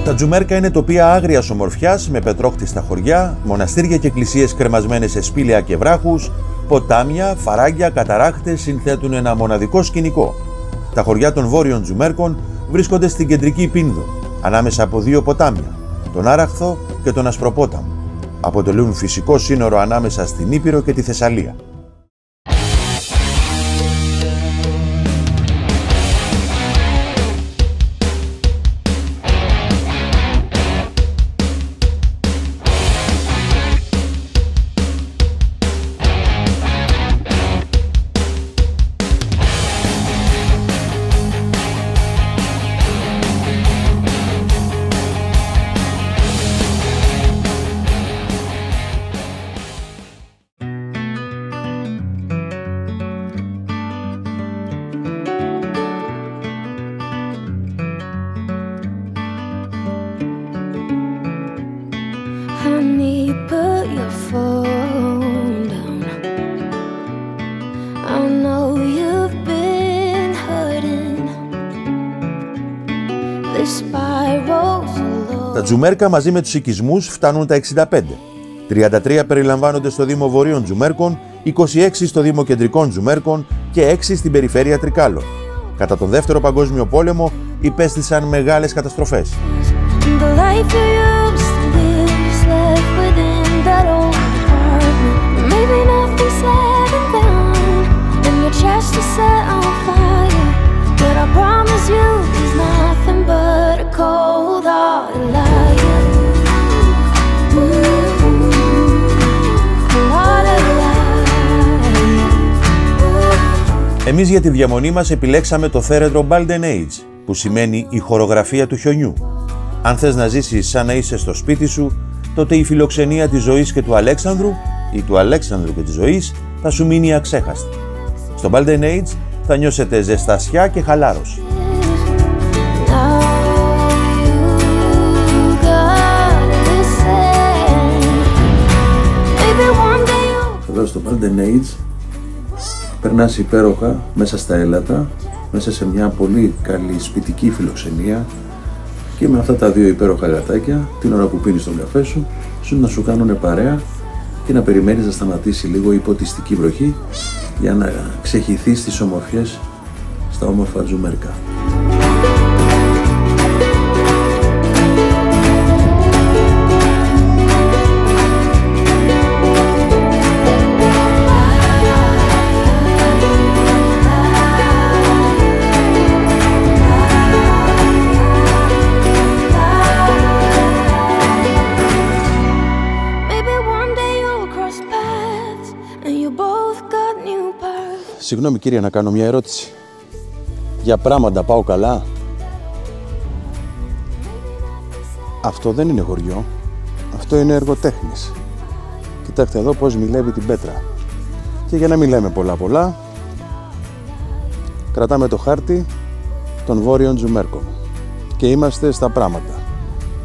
Τα Τζουμέρκα είναι τοπία άγριας ομορφιάς με πετρόχτιστα χωριά, μοναστήρια και εκκλησίες κρεμασμένες σε σπήλαια και βράχους, ποτάμια, φαράγγια, καταράχτες συνθέτουν ένα μοναδικό σκηνικό. Τα χωριά των Βόρειων Τζουμέρκων βρίσκονται στην κεντρική Πίνδο, ανάμεσα από δύο ποτάμια, τον Άραχθο και τον Ασπροπόταμο. Αποτελούν φυσικό σύνορο ανάμεσα στην Ήπειρο και τη Θεσσαλία. Honey, put your phone down. I know you've been hurting. The spirals alone. Τα Τζουμέρκα μαζί με τους οικισμούς φτάνουν τα 65. 33 περιλαμβάνονται στο Δήμο Βορείων Τζουμέρκων, 26 στο Δήμο Κεντρικών Τζουμέρκων και 6 στην περιφέρεια Τρικάλων. Κατά τον Δεύτερο Παγκόσμιο Πόλεμο υπέστησαν μεγάλες καταστροφές. Εμείς για τη διαμονή μας επιλέξαμε το θέρετρο Balden Age, που σημαίνει η χορογραφία του χιονιού. Αν θες να ζήσεις σαν να είσαι στο σπίτι σου, τότε η φιλοξενία της ζωής και του Αλέξανδρου ή του Αλέξανδρου και της ζωής θα σου μείνει αξέχαστη. Στο Balden Age θα νιώσετε ζεστασιά και χαλάρωση. Εδώ στο Balden Age περνάς υπέροχα μέσα στα έλατα, μέσα σε μια πολύ καλή σπιτική φιλοξενία και με αυτά τα δύο υπέροχα γατάκια, την ώρα που πίνεις τον καφέ σου, να σου κάνουν παρέα και να περιμένεις να σταματήσει λίγο η ποτιστική βροχή για να ξεχυθείς τις ομορφιές στα όμορφα Τζουμέρκα. Συγγνώμη κύριε, να κάνω μια ερώτηση. Για πράγματα πάω καλά? Αυτό δεν είναι χωριό. Αυτό είναι εργοτέχνης. Κοιτάξτε εδώ πώς μιλεύει την πέτρα. Και για να μην λέμε πολλά, κρατάμε το χάρτη των Βόρειων Τζουμέρκων. Και είμαστε στα πράγματα.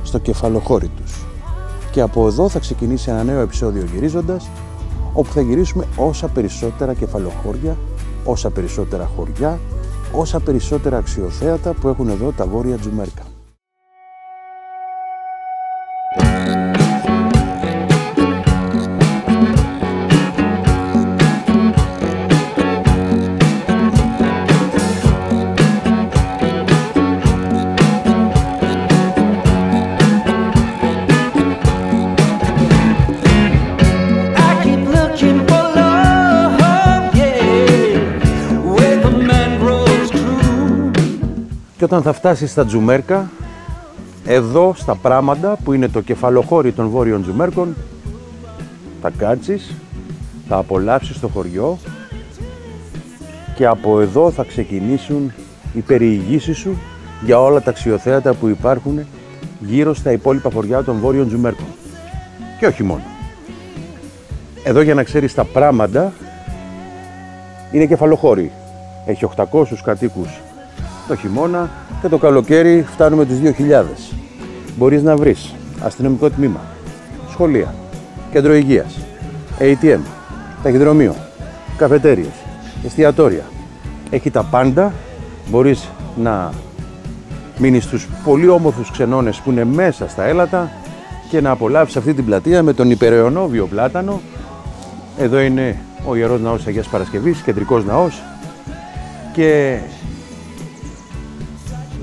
Στο κεφαλοχώρι τους. Και από εδώ θα ξεκινήσει ένα νέο επεισόδιο γυρίζοντας, όπου θα γυρίσουμε όσα περισσότερα κεφαλοχώρια, όσα περισσότερα χωριά, όσα περισσότερα αξιοθέατα που έχουν εδώ τα Βόρεια Τζουμέρκα. Και όταν θα φτάσεις στα Τζουμέρκα, εδώ στα Πράματα, που είναι το κεφαλοχώρι των Βόρειων Τζουμέρκων, θα κάτσεις, θα απολαύσεις το χωριό και από εδώ θα ξεκινήσουν οι περιηγήσεις σου για όλα τα αξιοθέατα που υπάρχουν γύρω στα υπόλοιπα χωριά των Βόρειων Τζουμέρκων. Και όχι μόνο. Εδώ, για να ξέρεις, τα Πράματα είναι κεφαλοχώρι. Έχει 800 κατοίκους το χειμώνα και το καλοκαίρι φτάνουμε τους 2.000. Μπορείς να βρεις αστυνομικό τμήμα, σχολεία, κέντρο υγείας, ATM, ταχυδρομείο, καφετέριες, εστιατόρια. Έχει τα πάντα. Μπορείς να μείνει στους πολύ όμορφους ξενώνες που είναι μέσα στα έλατα και να απολαύσεις αυτή την πλατεία με τον υπεραιωνόβιο πλάτανο. Εδώ είναι ο Ιερός Ναός Αγίας Παρασκευής, κεντρικός ναός, και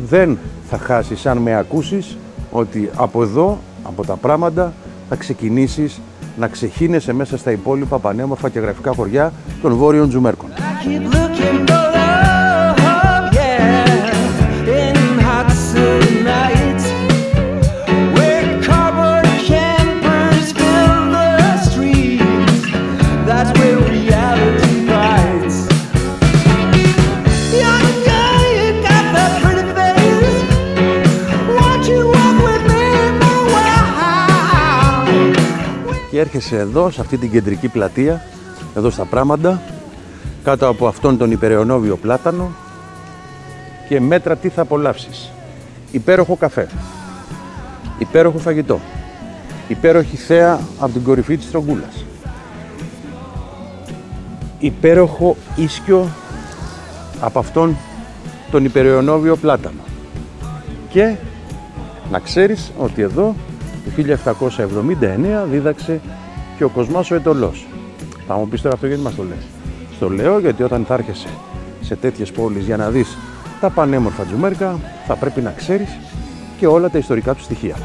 δεν θα χάσεις αν με ακούσεις ότι από εδώ, από τα Πράματα, θα ξεκινήσεις να ξεχύνεσαι μέσα στα υπόλοιπα πανέμορφα και γραφικά χωριά των Βόρειων Τζουμέρκων. Και έρχεσαι εδώ, σε αυτή την κεντρική πλατεία, εδώ στα Πράματα, κάτω από αυτόν τον υπεραιωνόβιο πλάτανο, και μέτρα τι θα απολαύσεις. Υπέροχο καφέ, υπέροχο φαγητό, υπέροχη θέα από την κορυφή της Στρογγούλας, υπέροχο ίσκιο από αυτόν τον υπεραιωνόβιο πλάτανο. Και να ξέρεις ότι εδώ το 1779 δίδαξε και ο Κοσμάς ο Αιτωλός. Θα μου πεις τώρα αυτό γιατί μας το λες. Στο λέω γιατί όταν θα έρχεσαι σε τέτοιες πόλεις για να δεις τα πανέμορφα Τζουμέρκα, θα πρέπει να ξέρεις και όλα τα ιστορικά του στοιχεία.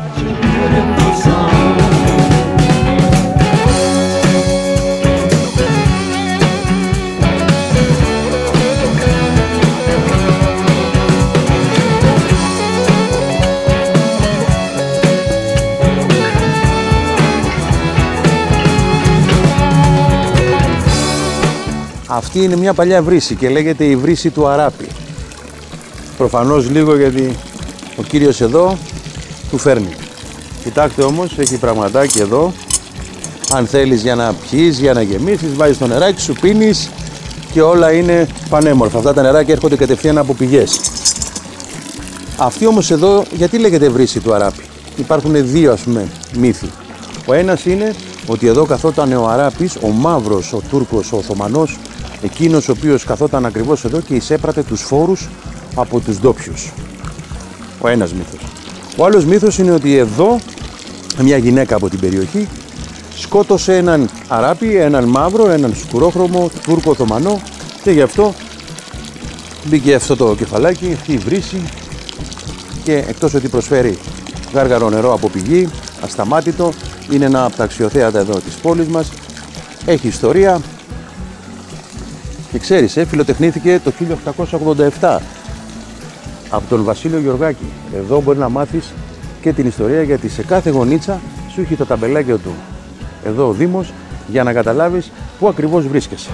Αυτή είναι μια παλιά βρύση και λέγεται η βρύση του Αράπη. Προφανώς λίγο γιατί ο κύριος εδώ του φέρνει. Κοιτάξτε όμως, έχει πραγματάκι εδώ. Αν θέλεις για να πιείς, για να γεμίσεις, βάζεις το νεράκι σου, πίνεις και όλα είναι πανέμορφα. Αυτά τα νεράκια έρχονται κατευθείαν από πηγές. Αυτή όμως εδώ, γιατί λέγεται βρύση του Αράπη? Υπάρχουν δύο, ας πούμε, μύθοι. Ο ένας είναι ότι εδώ καθόταν ο Αράπης, ο μαύρος, ο Τούρκος, ο Οθωμανός, εκείνος ο οποίος καθόταν ακριβώς εδώ και εισέπρατε τους φόρους από τους ντόπιους. Ο ένας μύθος. Ο άλλος μύθος είναι ότι εδώ μια γυναίκα από την περιοχή σκότωσε έναν Αράπη, έναν μαύρο, έναν σκουρόχρωμο Τούρκο Οθωμανό, και γι' αυτό μπήκε αυτό το κεφαλάκι, αυτή η βρύση, και εκτός ότι προσφέρει γάργαρο νερό από πηγή, ασταμάτητο, είναι ένα από τα αξιοθέατα εδώ της πόλης μας, έχει ιστορία και ξέρεις, φιλοτεχνήθηκε το 1887 από τον Βασίλειο Γεωργάκη. Εδώ μπορεί να μάθεις και την ιστορία, γιατί σε κάθε γωνίτσα σου έχει το ταμπελάκιο του εδώ ο Δήμος για να καταλάβεις πού ακριβώς βρίσκεσαι.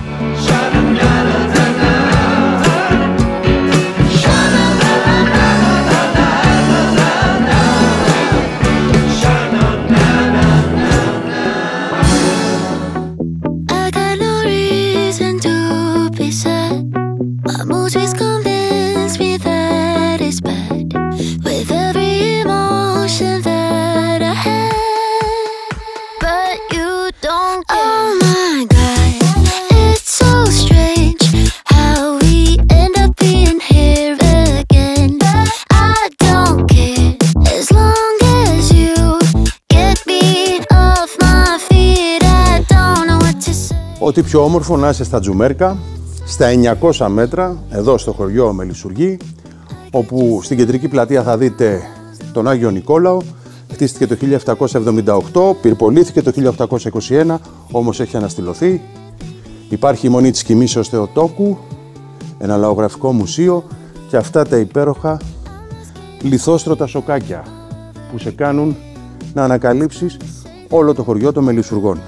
Ό,τι πιο όμορφο να είσαι στα Τζουμέρκα, στα 900 μέτρα, εδώ στο χωριό Μελισσουργή, όπου στην κεντρική πλατεία θα δείτε τον Άγιο Νικόλαο. Χτίστηκε το 1778, πυρπολήθηκε το 1821, όμως έχει αναστηλωθεί. Υπάρχει η Μονή της Κοιμήσεως Θεοτόκου, ένα λαογραφικό μουσείο και αυτά τα υπέροχα λιθόστρωτα σοκάκια που σε κάνουν να ανακαλύψεις όλο το χωριό των Μελισσουργών.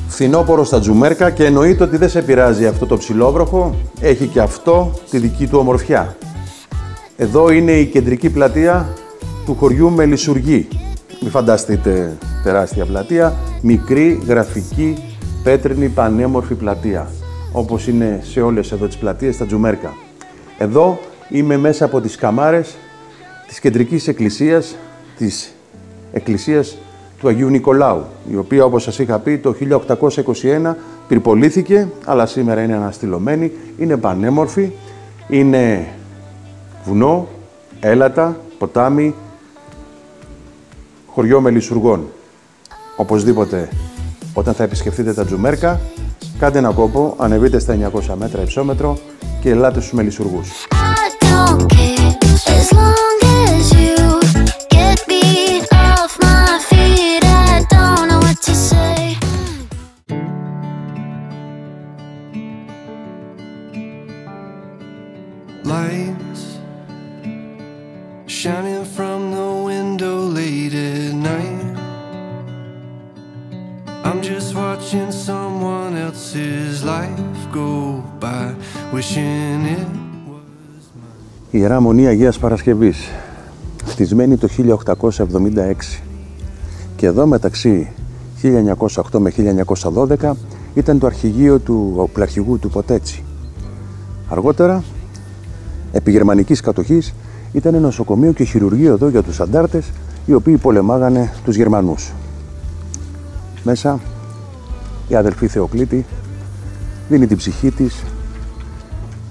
Φθινόπωρο στα Τζουμέρκα, και εννοείται ότι δεν σε πειράζει αυτό το ψηλόβροχο, έχει και αυτό τη δική του ομορφιά. Εδώ είναι η κεντρική πλατεία του χωριού Μελισσουργή, Μην φανταστείτε τεράστια πλατεία, μικρή, γραφική, πέτρινη, πανέμορφη πλατεία, όπως είναι σε όλες εδώ τις πλατείες στα Τζουμέρκα. Εδώ είμαι μέσα από τις καμάρες της κεντρικής εκκλησίας, της εκκλησίας του Αγίου Νικολάου, η οποία, όπως σας είχα πει, το 1821 πυρπολήθηκε, αλλά σήμερα είναι αναστηλωμένη, είναι πανέμορφη, είναι βουνό, έλατα, ποτάμι, χωριό μελισσουργών. Οπωσδήποτε, όταν θα επισκεφτείτε τα Τζουμέρκα, κάντε ένα κόπο, ανεβείτε στα 900 μέτρα υψόμετρο και ελάτε στους μελισσουργούς. Lights shining from the window late at night. I'm just watching someone else's life go by, wishing it was mine. Η Ιερά Μονή Αγίας Παρασκευής, χτισμένη το 1876, και εδώ μεταξύ 1908 με 1912 ήταν το αρχηγείο του οπλαρχηγού του Ποτέτσι. Αργότερα, επί γερμανικής κατοχής, ήταν νοσοκομείο και χειρουργείο εδώ για τους αντάρτες, οι οποίοι πολεμάγανε τους Γερμανούς. Μέσα η αδελφή Θεοκλήτη δίνει την ψυχή της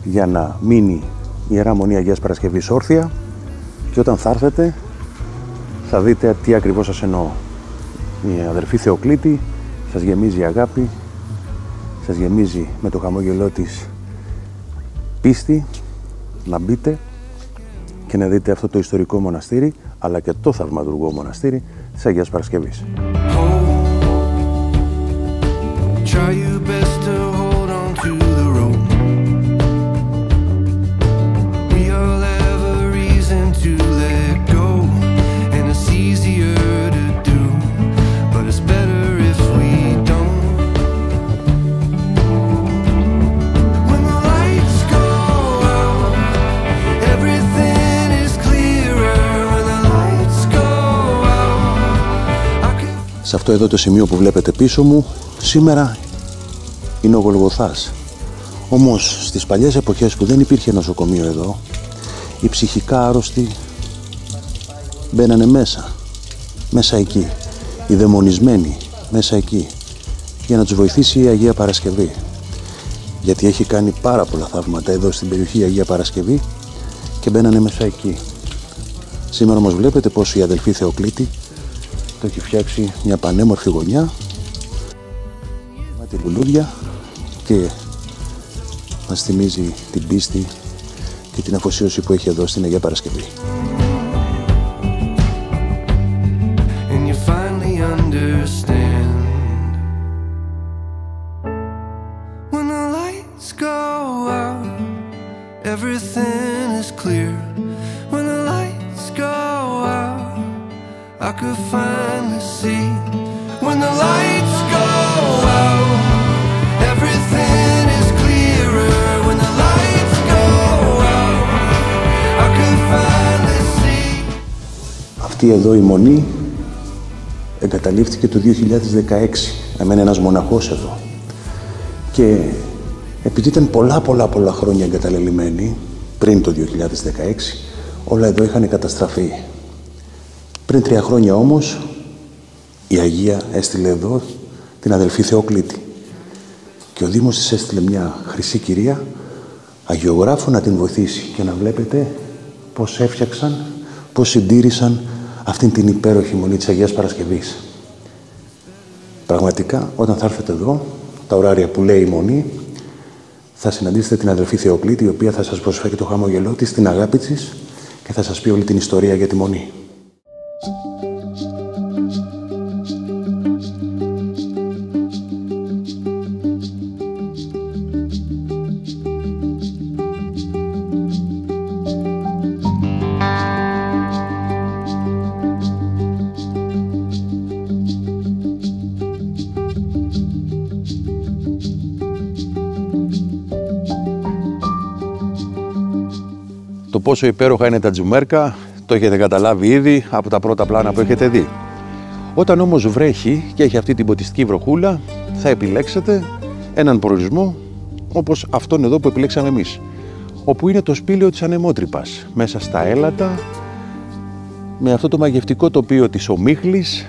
για να μείνει η Ιερά Μονή Αγίας Παρασκευής όρθια, και όταν θα έρθετε θα δείτε τι ακριβώς σας εννοώ. Η αδελφή Θεοκλήτη σας γεμίζει αγάπη, σας γεμίζει με το χαμόγελό της πίστη να μπείτε και να δείτε αυτό το ιστορικό μοναστήρι, αλλά και το θαυματουργό μοναστήρι της Αγίας Παρασκευής. Σε αυτό εδώ το σημείο που βλέπετε πίσω μου, σήμερα είναι ο Γολγοθάς. Όμως στις παλιές εποχές που δεν υπήρχε νοσοκομείο εδώ, οι ψυχικά άρρωστοι μπαίνανε μέσα εκεί, οι δαιμονισμένοι μέσα εκεί, για να τους βοηθήσει η Αγία Παρασκευή. Γιατί έχει κάνει πάρα πολλά θαύματα εδώ στην περιοχή η Αγία Παρασκευή και μπαίνανε μέσα εκεί. Σήμερα όμως βλέπετε πως η αδελφή Θεοκλήτη το έχει φτιάξει μια πανέμορφη γωνιά με τη λουλούδια και μας θυμίζει την πίστη και την αφοσίωση που έχει εδώ στην Αγία Παρασκευή. I could finally see when the lights go out, everything is clearer. When the lights go out, I could finally see. Αυτή εδώ η μονή εγκαταλείφθηκε το 2016. Εμένε ένας μοναχός εδώ. Και επειδή ήταν πολλά χρόνια εγκαταλελειμμένη, πριν το 2016, όλα εδώ είχαν καταστραφεί. Πριν 3 χρόνια όμως, η Αγία έστειλε εδώ την αδελφή Θεοκλήτη. Και ο Δήμος της έστειλε μια χρυσή κυρία, αγιογράφο, να την βοηθήσει. Και να βλέπετε πώς έφτιαξαν, πώς συντήρησαν αυτήν την υπέροχη μονή της Αγίας Παρασκευής. Πραγματικά, όταν θα έρθετε εδώ, τα ωράρια που λέει η μονή, θα συναντήσετε την αδελφή Θεοκλήτη, η οποία θα σας προσφέρει το χαμόγελό της, την αγάπη της και θα σας πει όλη την ιστορία για τη μονή. Το πόσο υπέροχα είναι τα Τζουμέρκα το έχετε καταλάβει ήδη από τα πρώτα πλάνα που έχετε δει. Όταν όμως βρέχει και έχει αυτή την ποτιστική βροχούλα, θα επιλέξετε έναν προορισμό όπως αυτόν εδώ που επιλέξαμε εμείς, όπου είναι το σπήλαιο της Ανεμότρυπας, μέσα στα έλατα, με αυτό το μαγευτικό τοπίο της Ομίχλης.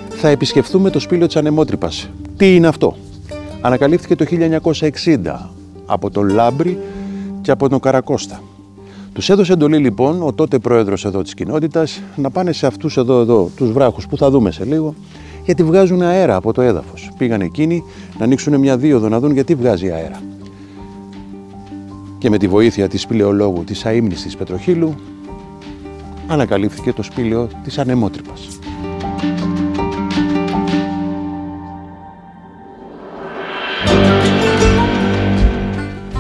Θα επισκεφθούμε το σπήλαιο της Ανεμότρυπας. Τι είναι αυτό? Ανακαλύφθηκε το 1960 από τον Λάμπρη και από τον Καρακώστα. Τους έδωσε εντολή λοιπόν ο τότε πρόεδρος εδώ της κοινότητας να πάνε σε αυτούς εδώ τους βράχους που θα δούμε σε λίγο, γιατί βγάζουν αέρα από το έδαφος. Πήγαν εκείνοι να ανοίξουν μια δίωδο να δουν γιατί βγάζει αέρα. Και με τη βοήθεια της σπηλαιολόγου της Αΐμνης της Πετροχύλου ανακαλύφθηκε το σπήλαιο της Ανεμότρυπας.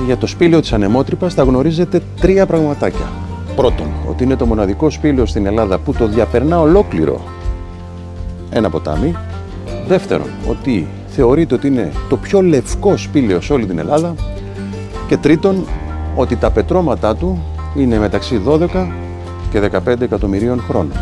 Για το σπήλαιο της Ανεμότρυπας θα γνωρίζετε 3 πραγματάκια. Πρώτον, ότι είναι το μοναδικό σπήλαιο στην Ελλάδα που το διαπερνά ολόκληρο ένα ποτάμι. Δεύτερον, ότι θεωρείται ότι είναι το πιο λευκό σπήλαιο σε όλη την Ελλάδα. Και τρίτον, ότι τα πετρώματά του είναι μεταξύ 12 και 15 εκατομμυρίων χρόνων.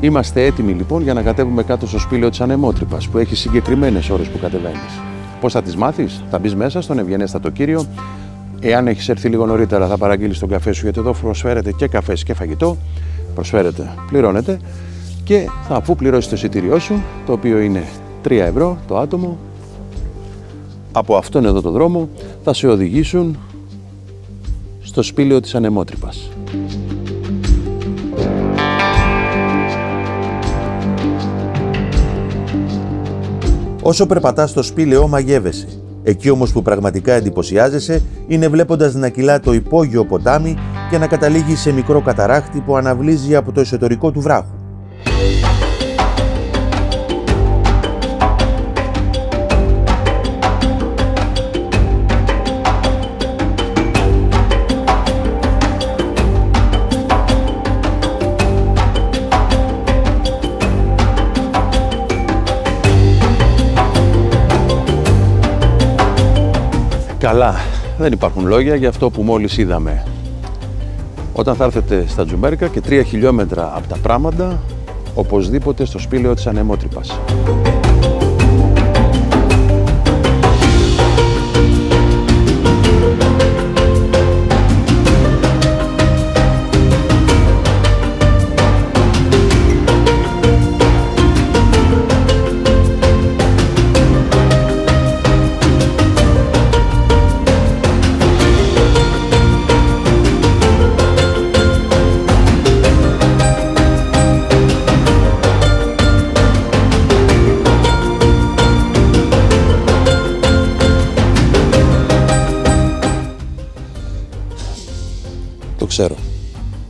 Είμαστε έτοιμοι λοιπόν για να κατέβουμε κάτω στο σπήλαιο της Ανεμότρυπας, που έχει συγκεκριμένες ώρες που κατεβαίνεις. Πώς θα τις μάθεις? Θα μπεις μέσα στον ευγενέστατο κύριο. Εάν έχεις έρθει λίγο νωρίτερα, θα παραγγείλεις τον καφέ σου, γιατί εδώ προσφέρεται και καφές και φαγητό. Προσφέρεται, πληρώνεται. Και αφού πληρώσεις το εισιτήριό σου, το οποίο είναι 3 ευρώ το άτομο, από αυτόν εδώ το δρόμο θα σε οδηγήσουν στο σπήλαιο της Ανεμότρυπας. Όσο περπατάς στο σπήλαιο μαγεύεσαι. Εκεί όμως που πραγματικά εντυπωσιάζεσαι είναι βλέποντας να κυλά το υπόγειο ποτάμι και να καταλήγει σε μικρό καταράκτη που αναβλύζει από το εσωτερικό του βράχου. Καλά, δεν υπάρχουν λόγια για αυτό που μόλις είδαμε. Όταν θα έρθετε στα Τζουμέρκα και 3 χιλιόμετρα από τα Πράματα, οπωσδήποτε στο σπήλαιο της Ανεμότρυπας.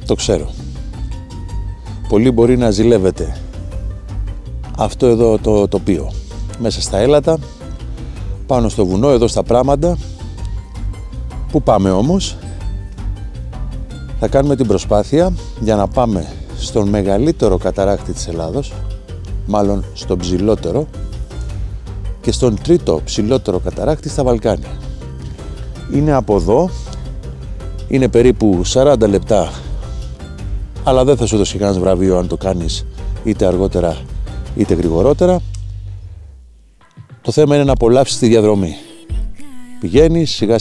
Το ξέρω. Πολλοί μπορεί να ζηλεύετε αυτό εδώ το τοπίο. Μέσα στα έλατα, πάνω στο βουνό, εδώ στα Πράματα. Πού πάμε όμως? Θα κάνουμε την προσπάθεια για να πάμε στον μεγαλύτερο καταράκτη της Ελλάδος, μάλλον στον ψηλότερο, και στον τρίτο ψηλότερο καταράκτη στα Βαλκάνια. Είναι από εδώ. Είναι περίπου 40 λεπτά, αλλά δεν θα σου δώσει κανένας βραβείο αν το κάνεις είτε αργότερα είτε γρηγορότερα. Το θέμα είναι να απολαύσεις τη διαδρομή. Πηγαίνεις σιγά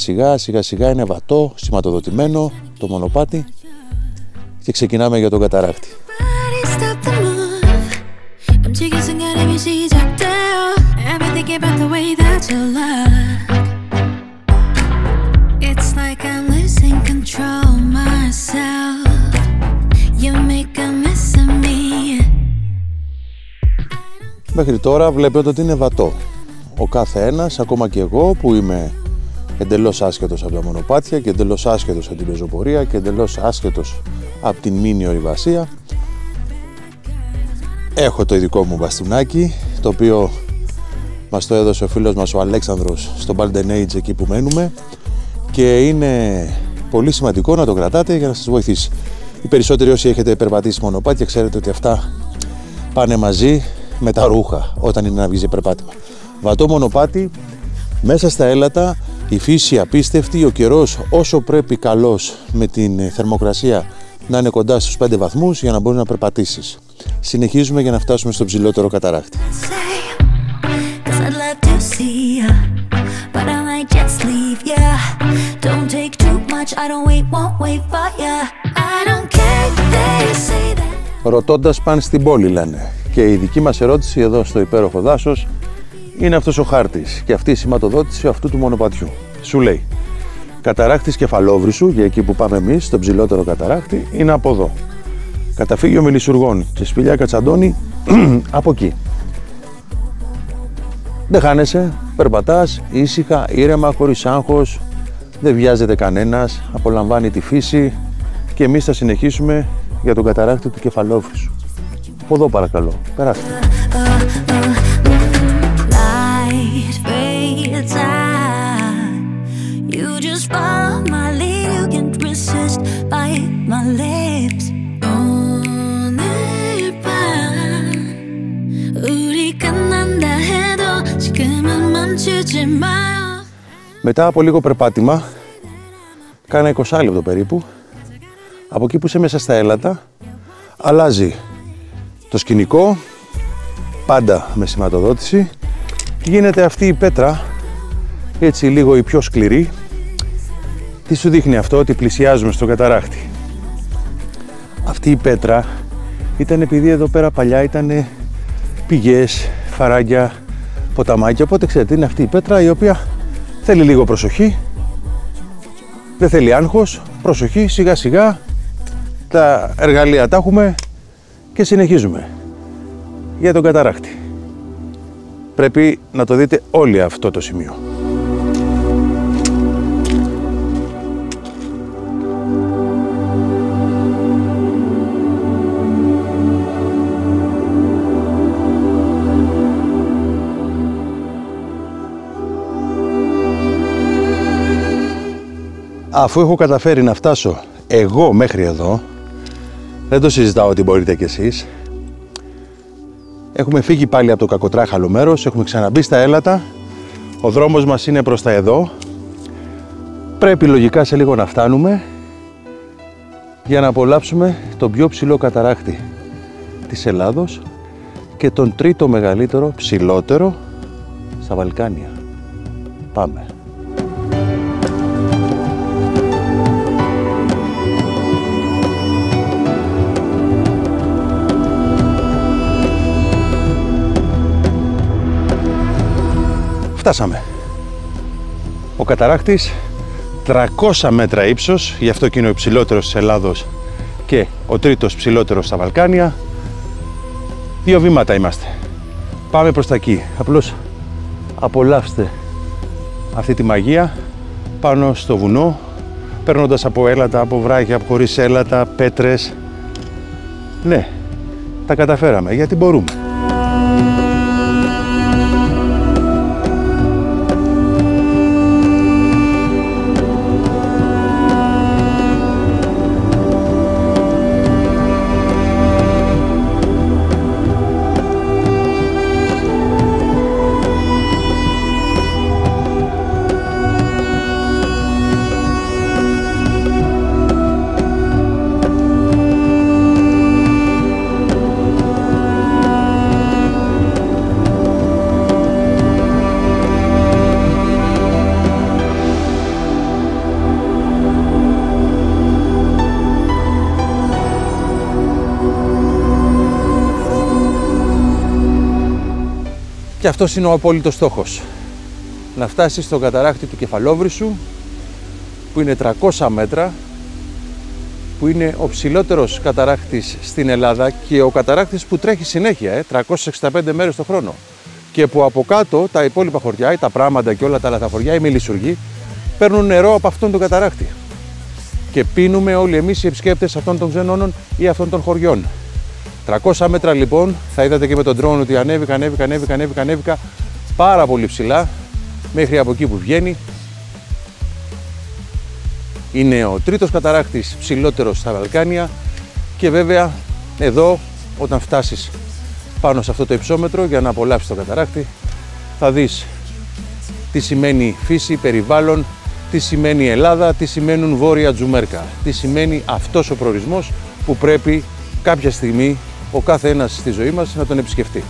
σιγά, είναι βατό, σηματοδοτημένο το μονοπάτι και ξεκινάμε για τον καταράκτη. Μέχρι τώρα βλέπετε ότι είναι βατό. Ο κάθε ένας, ακόμα και εγώ που είμαι εντελώς άσχετος από τα μονοπάτια και εντελώς άσχετος από την πεζοπορία και εντελώς άσχετος από την μίνι ορειβασία, έχω το ειδικό μου μπαστούνάκι, το οποίο μας το έδωσε ο φίλος μας ο Αλέξανδρος στο Balden Age, εκεί που μένουμε, και είναι πολύ σημαντικό να το κρατάτε για να σας βοηθήσει. Οι περισσότεροι όσοι έχετε περπατήσει μονοπάτια ξέρετε ότι αυτά πάνε μαζί με τα ρούχα όταν είναι να βγεις για περπάτημα. Βατό μονοπάτι, μέσα στα έλατα, Η φύση απίστευτη, ο καιρός όσο πρέπει καλός, με την θερμοκρασία να είναι κοντά στους 5 βαθμούς για να μπορείς να περπατήσεις. Συνεχίζουμε για να φτάσουμε στο ψηλότερο καταράκτη. Ρωτώντας πάνε στην πόλη, λένε. Και η δική μας ερώτηση εδώ στο υπέροχο δάσος είναι αυτός ο χάρτης και αυτή η σηματοδότηση αυτού του μονοπατιού. Σου λέει, καταράχτης Κεφαλόβρυσου, για εκεί που πάμε εμείς, στο ψηλότερο καταράκτη, είναι από εδώ. Καταφύγιο Μελισσουργών και Σπηλιά Κατσαντώνη, από εκεί. Δεν χάνεσαι, περπατάς ήσυχα, ήρεμα, χωρίς άγχος, δεν βιάζεται κανένας, απολαμβάνει τη φύση και εμείς θα συνεχίσουμε για τον καταράκτη του Κεφαλόβρυσου. Από εδώ παρακαλώ, περάστε. Μετά από λίγο περπάτημα, κάνα 20 λεπτό περίπου, από εκεί που είσαι μέσα στα έλατα, αλλάζει το σκηνικό, πάντα με σηματοδότηση, γίνεται αυτή η πέτρα, έτσι λίγο η πιο σκληρή. Τι σου δείχνει αυτό? Ότι πλησιάζουμε στο καταράκτη. Αυτή η πέτρα ήταν επειδή εδώ πέρα παλιά ήταν πηγές, φαράγγια, ποταμάκια, οπότε ξέρετε είναι αυτή η πέτρα η οποία θέλει λίγο προσοχή, δεν θέλει άγχος, προσοχή, σιγά σιγά τα εργαλεία τα έχουμε και συνεχίζουμε για τον καταράκτη. Πρέπει να το δείτε όλοι αυτό το σημείο. Αφού έχω καταφέρει να φτάσω εγώ μέχρι εδώ, δεν το συζητάω ότι μπορείτε κι εσείς. Έχουμε φύγει πάλι από το κακοτράχαλο μέρος, έχουμε ξαναμπεί στα έλατα, ο δρόμος μας είναι προς τα εδώ. Πρέπει λογικά σε λίγο να φτάνουμε για να απολαύσουμε τον πιο ψηλό καταράκτη της Ελλάδος και τον τρίτο μεγαλύτερο, ψηλότερο στα Βαλκάνια. Πάμε. Φτάσαμε. Ο καταράκτης 300 μέτρα ύψος, γι' αυτό και είναι ο υψηλότερος της Ελλάδος και ο τρίτος ψηλότερος στα Βαλκάνια. 2 βήματα είμαστε. Πάμε προς τα εκεί. Απλώς απολαύστε αυτή τη μαγεία πάνω στο βουνό, παίρνοντας από έλατα, από βράχια, από χωρίς έλατα, πέτρες. Ναι, τα καταφέραμε γιατί μπορούμε. Και αυτός είναι ο απόλυτος στόχος. Να φτάσεις στο καταράκτη του Κεφαλόβρυσου, που είναι 300 μέτρα, που είναι ο ψηλότερος καταράκτης στην Ελλάδα και ο καταράκτης που τρέχει συνέχεια, 365 μέρες το χρόνο. Και που από κάτω τα υπόλοιπα χωριά, τα Πράματα και όλα τα άλλα τα χωριά, οι Μελισσουργοί, παίρνουν νερό από αυτόν τον καταράκτη. Και πίνουμε όλοι εμείς οι επισκέπτες αυτών των ξενώνων ή αυτών των χωριών. 300 μέτρα λοιπόν, θα είδατε και με τον drone ότι ανέβηκα πάρα πολύ ψηλά, μέχρι από εκεί που βγαίνει. Είναι ο τρίτος καταράκτης ψηλότερος στα Βαλκάνια και βέβαια εδώ όταν φτάσεις πάνω σε αυτό το υψόμετρο για να απολαύσεις το καταράκτη θα δεις τι σημαίνει φύση, περιβάλλον, τι σημαίνει Ελλάδα, τι σημαίνουν Βόρεια Τζουμέρκα, τι σημαίνει αυτός ο προορισμός που πρέπει κάποια στιγμή ο κάθε ένας στη ζωή μας να τον επισκεφτεί.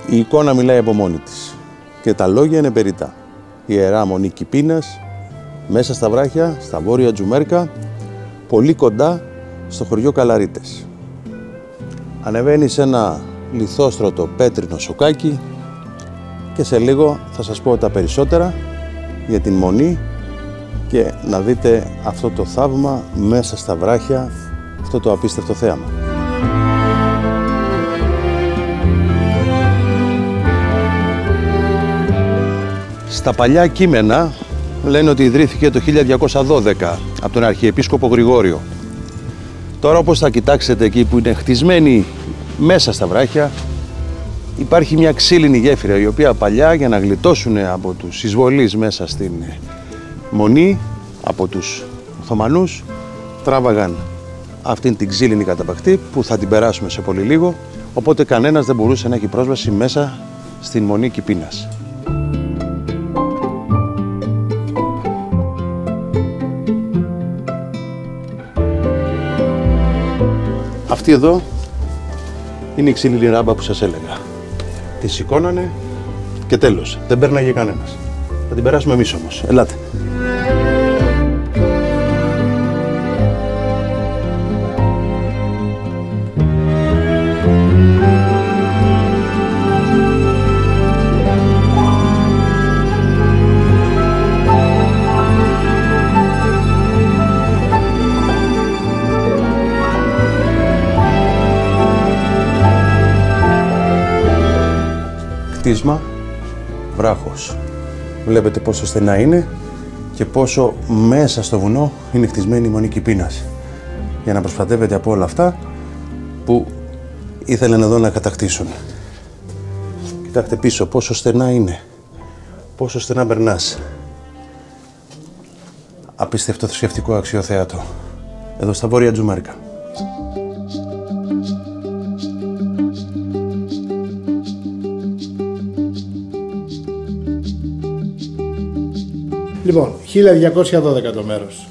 Η εικόνα μιλάει από μόνη της και τα λόγια είναι περιττά. Η Ιερά Μονή Κιπίνας, μέσα στα βράχια, στα Βόρεια Τζουμέρκα, πολύ κοντά στο χωριό Καλαρίτες. Ανεβαίνει σε ένα λιθόστρωτο πέτρινο σοκάκι και σε λίγο θα σας πω τα περισσότερα για την Μονή και να δείτε αυτό το θαύμα μέσα στα βράχια, αυτό το απίστευτο θέαμα. Στα παλιά κείμενα λένε ότι ιδρύθηκε το 1212 από τον Αρχιεπίσκοπο Γρηγόριο. Τώρα όπως θα κοιτάξετε εκεί που είναι χτισμένη μέσα στα βράχια, υπάρχει μια ξύλινη γέφυρα η οποία παλιά για να γλιτώσουν από τους εισβολείς μέσα στην Μονή, από τους Οθωμανούς, τράβαγαν αυτήν την ξύλινη καταπαχτή που θα την περάσουμε σε πολύ λίγο, οπότε κανένας δεν μπορούσε να έχει πρόσβαση μέσα στην Μονή Κιπίνας. Αυτή εδώ είναι η ξύλινη ράμπα που σας έλεγα. Τη σηκώνανε και τέλος. Δεν πέρναγε κανένας. Θα την περάσουμε εμείς όμως. Ελάτε. Κτίσμα, βράχος. Βλέπετε πόσο στενά είναι και πόσο μέσα στο βουνό είναι χτισμένη η Μονή Κιπίνας. Για να προστατεύεται από όλα αυτά που ήθελαν εδώ να κατακτήσουν. Κοιτάξτε πίσω πόσο στενά είναι. Πόσο στενά περνάς. Απίστευτο θρησκευτικό αξιοθέατο. Εδώ στα Βόρεια Τζουμέρκα. Λοιπόν, 1212 το μέρος.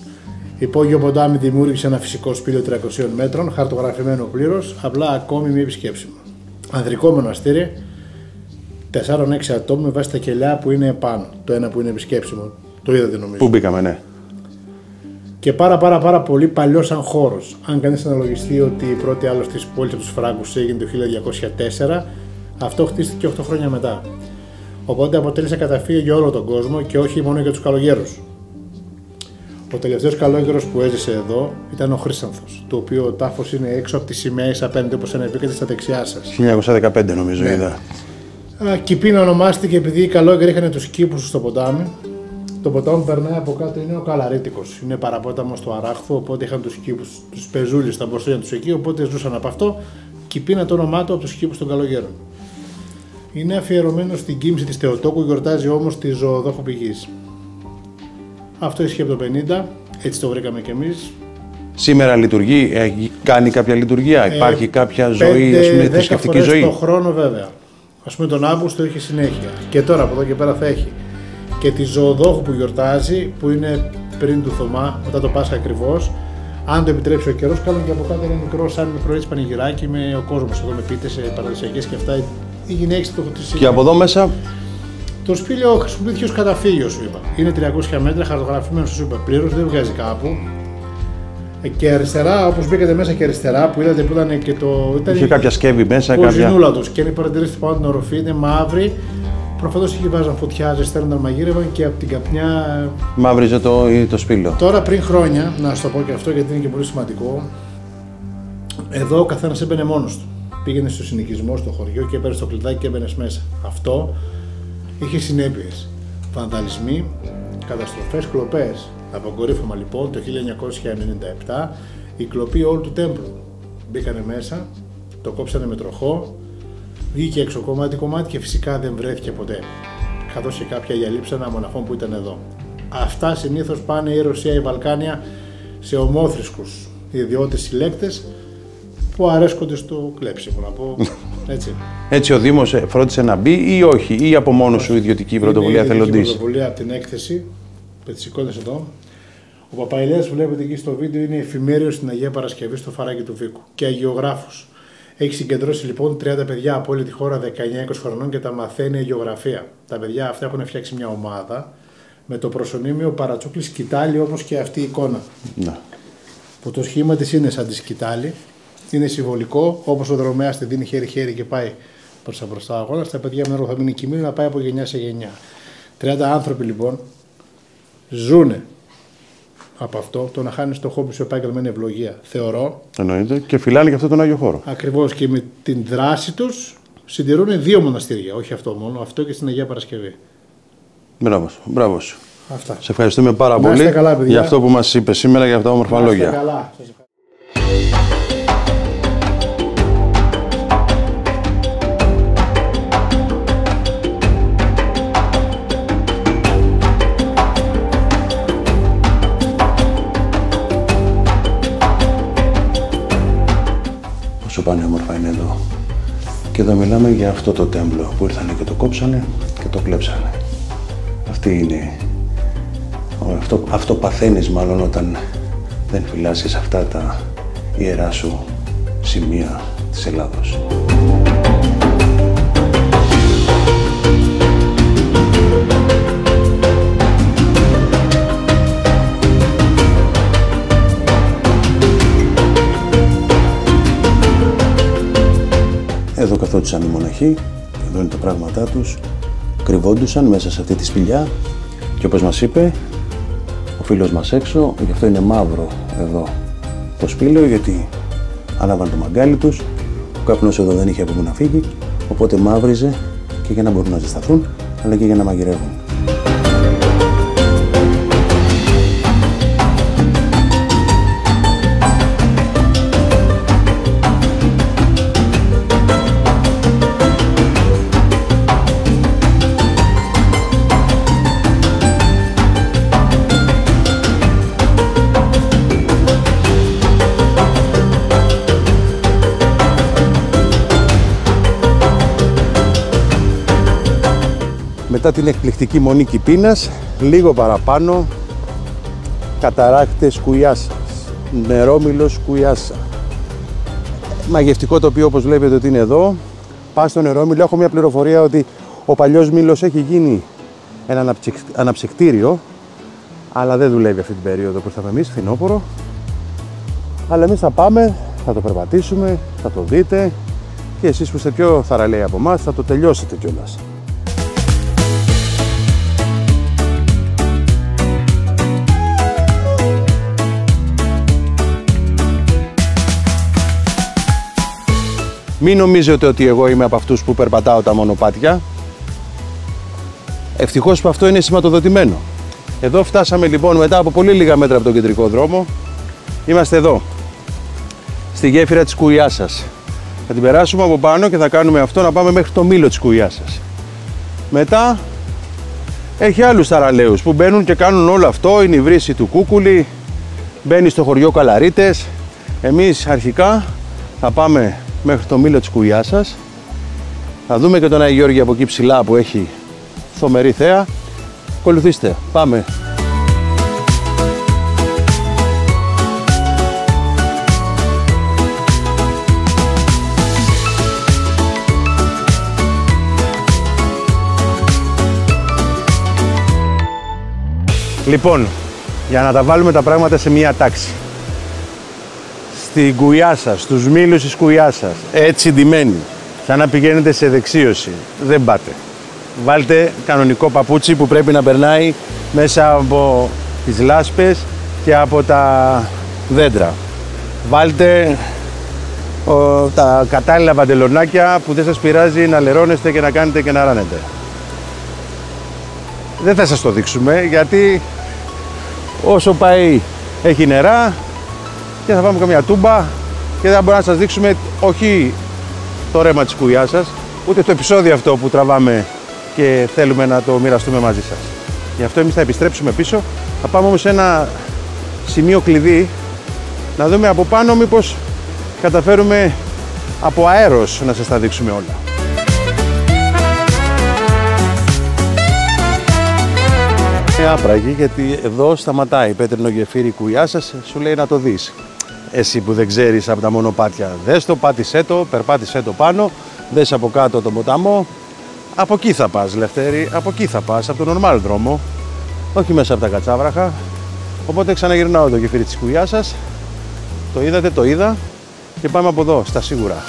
Υπόγειο ποτάμι δημιούργησε ένα φυσικό σπήλαιο 300 μέτρων, χαρτογραφημένο πλήρως, απλά ακόμη μη επισκέψιμο. Ανδρικό μοναστήρι, 4-6 ατόμων με βάση τα κελιά που είναι επάνω. Το ένα που είναι επισκέψιμο. Το είδατε νομίζω. Πού μπήκαμε, ναι. Και πάρα πολύ παλιό σαν χώρος. Αν κανείς αναλογιστεί ότι η πρώτη άλωση της πόλης από τους Φράγκους έγινε το 1204, αυτό χτίστηκε 8 χρόνια μετά. Οπότε αποτέλεσε καταφύγιο για όλο τον κόσμο και όχι μόνο για τους καλογέρους. Ο τελευταίος καλόγερος που έζησε εδώ ήταν ο Χρύσανθος, το οποίο ο τάφος είναι έξω από τις σημαίες απέναντι όπως ανεβήκατε στα δεξιά σας. 1915 νομίζω ναι. είδα. Κηπίνα ονομάστηκε επειδή οι καλόγεροι είχαν τους κήπους στο ποτάμι. Το ποτάμι που περνάει από κάτω είναι ο Καλαρίτικος. Είναι παραπόταμος του Αράχθου, οπότε είχαν τους κήπους, τους πεζούλες, τα μποστόνια τους εκεί, οπότε ζούσαν από αυτό. Κηπίνα το όνομά του από τους κήπους των καλογέρων. Είναι αφιερωμένο στην κοίμηση της Θεοτόκου, γιορτάζει όμως τη ζωοδόχου πηγής. Αυτό ισχύει από το 50, έτσι το βρήκαμε κι εμείς. Σήμερα λειτουργεί, κάνει κάποια λειτουργία, υπάρχει κάποια ζωή, ας πούμε, θρησκευτική ζωή. Το χρόνο βέβαια. Ας πούμε τον Αύγουστο έχει συνέχεια. Και τώρα από εδώ και πέρα θα έχει. Και τη ζωοδόχου που γιορτάζει, που είναι πριν του Θωμά, μετά το Πάσχα ακριβώς. Αν το επιτρέψει ο καιρός, κάνουν και από κάτω ένα μικρό, σαν μικρό έτσι πανηγυράκι με ο κόσμος εδώ με πίτες παραδοσιακές και αυτά. Οι γυναίκες το χρησιμοποιούν. Και από εδώ μέσα. Το σπήλαιο χρησιμοποιήθηκε ως καταφύγιο, σου είπα. Είναι 300 μέτρα, χαρτογραφημένο, σου είπα πλήρως, δεν βγάζει κάπου. Και αριστερά, όπως μπήκατε μέσα και αριστερά, που είδατε που ήταν και το. Είχε κάποια σκεύη μέσα, κάποια. Κουζινούλα τους. Και αν παρατηρήσετε πάνω την οροφή, είναι μαύρη. Προφανώς εκεί βάζαν φωτιά, ζεσταίνονταν, μαγείρευαν και από την καπνιά. Μαύριζε το σπήλαιο. Τώρα πριν χρόνια, να σου το πω και αυτό γιατί είναι και πολύ σημαντικό, εδώ ο καθένας έμπαινε μόνος του. Πήγαινε στο συνοικισμό, στο χωριό και έπαιρνε το κλειδάκι και έμπαινε μέσα. Αυτό είχε συνέπειες. Βανδαλισμοί, καταστροφές, κλοπές. Αποκορύφωμα λοιπόν το 1997 η κλοπή όλου του τέμπλου. Μπήκανε μέσα, το κόψανε με τροχό, βγήκε έξω κομμάτι και φυσικά δεν βρέθηκε ποτέ. Καθώς και κάποια διαλείψανα μοναχών που ήταν εδώ. Αυτά συνήθως πάνε η Ρωσία, η Βαλκάνια σε ομόθρησκους ιδιώτες συλλέκτες που αρέσκονται στο κλέψιμο, να πω έτσι. Έτσι ο Δήμος φρόντισε να μπει ή όχι, ή από μόνο σου ιδιωτική πρωτοβουλία θελοντής. Είναι πρωτοβουλία από την έκθεση, με τις εικόνες εδώ. Ο Παπαϊλέας που βλέπετε εκεί στο βίντεο είναι εφημέριος στην Αγία Παρασκευή στο Φαράκι του Βίκου και αγιογράφος. Έχει συγκεντρώσει λοιπόν 30 παιδιά από όλη τη χώρα 19-20 χρονών και τα μαθαίνει αγιογραφία. Τα παιδιά αυτά έχουν φτιάξει μια ομάδα με το προσωνύμιο Παρατσούκλη σκητάλι, όπως και αυτή η εικόνα. Να. Που το σχήμα της είναι σαν τη σκητάλι, είναι συμβολικό, όπως ο δρομέας τη δίνει χέρι-χέρι και πάει προς τα μπροστά αγώνα. Στα παιδιά με θα μείνει κοιμήλιο να πάει από γενιά σε γενιά. 30 άνθρωποι λοιπόν ζούνε από αυτό, το να χάνει το χόμπι σου επάγγελμα είναι ευλογία. Θεωρώ. Εννοείται και φυλάνε και αυτό τον Άγιο Χώρο. Ακριβώς και με την δράση τους συντηρούν 2 μοναστήρια. Όχι αυτό μόνο, αυτό και στην Αγία Παρασκευή. Μπράβο σου. Αυτά. Σε ευχαριστούμε πάρα πολύ για αυτό που μας είπε σήμερα, για αυτά τα όμορφα λόγια. Καλά. Όσο πάνε όμορφα είναι εδώ. Και εδώ μιλάμε για αυτό το τέμπλο που ήρθανε και το κόψανε και το κλέψανε. Αυτή είναι. Αυτό παθαίνεις μάλλον όταν δεν φυλάσσεις αυτά τα ιερά σου σημεία της Ελλάδος. Εδώ καθόντουσαν οι μοναχοί, εδώ είναι τα πράγματά τους, κρυβόντουσαν μέσα σε αυτή τη σπηλιά και όπως μας είπε ο φίλος μας έξω, γι' αυτό είναι μαύρο εδώ το σπήλαιο, γιατί άναβαν το μαγκάλι τους, ο καπνός εδώ δεν είχε από πού να φύγει, οπότε μαύριζε και για να μπορούν να ζεσταθούν, αλλά και για να μαγειρεύουν. Μετά την εκπληκτική μονή Κηπίνας, λίγο παραπάνω, καταράκτες Κουιάσας, νερόμυλος Κουιάσα. Μαγευτικό τοπίο, όπως βλέπετε ότι είναι εδώ. Πας στο νερόμυλο, έχω μια πληροφορία ότι ο παλιός μήλος έχει γίνει ένα αναψυκτήριο, αλλά δεν δουλεύει αυτή την περίοδο που ήρθαμε εμείς, φθινόπωρο. Αλλά εμείς θα πάμε, θα το περπατήσουμε, θα το δείτε και εσείς που είστε πιο θαραλέοι από εμάς θα το τελειώσετε κιόλας. Μην νομίζετε ότι εγώ είμαι από αυτούς που περπατάω τα μονοπάτια. Ευτυχώς που αυτό είναι σηματοδοτημένο. Εδώ φτάσαμε λοιπόν μετά από πολύ λίγα μέτρα από τον κεντρικό δρόμο. Είμαστε εδώ, στη γέφυρα της Κουιάσας. Θα την περάσουμε από πάνω και θα κάνουμε αυτό να πάμε μέχρι το μήλο της Κουιάσας. Μετά έχει άλλους θαραλέους που μπαίνουν και κάνουν όλο αυτό. Είναι η βρύση του Κούκουλη, μπαίνει στο χωριό Καλαρίτες. Εμείς αρχικά θα πάμε μέχρι το μήλο της Κουιάσας. Θα δούμε και τον Άγιο Γιώργη από εκεί ψηλά που έχει θωμερή θέα. Ακολουθήστε, πάμε. Λοιπόν, για να τα βάλουμε τα πράγματα σε μία τάξη. Στην Κουιάσα, στους μήλους της Κουιάσας, έτσι ντυμένοι, σαν να πηγαίνετε σε δεξίωση, δεν πάτε. Βάλτε κανονικό παπούτσι που πρέπει να περνάει μέσα από τις λάσπες και από τα δέντρα. Βάλτε τα κατάλληλα παντελονάκια που δεν σας πειράζει να λερώνεστε και να κάνετε και να ράνετε. Δεν θα σας το δείξουμε γιατί όσο πάει έχει νερά και θα πάμε καμιά τούμπα και δεν μπορούμε να σας δείξουμε όχι το ρέμα της Κουιάσας, ούτε το επεισόδιο αυτό που τραβάμε και θέλουμε να το μοιραστούμε μαζί σας. Γι' αυτό εμείς θα επιστρέψουμε πίσω, θα πάμε όμως σε ένα σημείο κλειδί να δούμε από πάνω μήπως καταφέρουμε από αέρος να σας τα δείξουμε όλα. Άπραγη, γιατί εδώ σταματάει πέτρινο γεφύρι Κουιάσας, σου λέει να το δεις. Εσύ που δεν ξέρεις από τα μονοπάτια, δες το, πάτησέ το, περπάτησέ το πάνω, δες από κάτω τον ποταμό. Από εκεί θα πας, Λευτέρη, από εκεί θα πας, από τον normal δρόμο, όχι μέσα από τα κατσάβραχα. Οπότε ξαναγυρνάω το γεφύρι της Κουιάσας, το είδατε, το είδα και πάμε από εδώ, στα σίγουρα.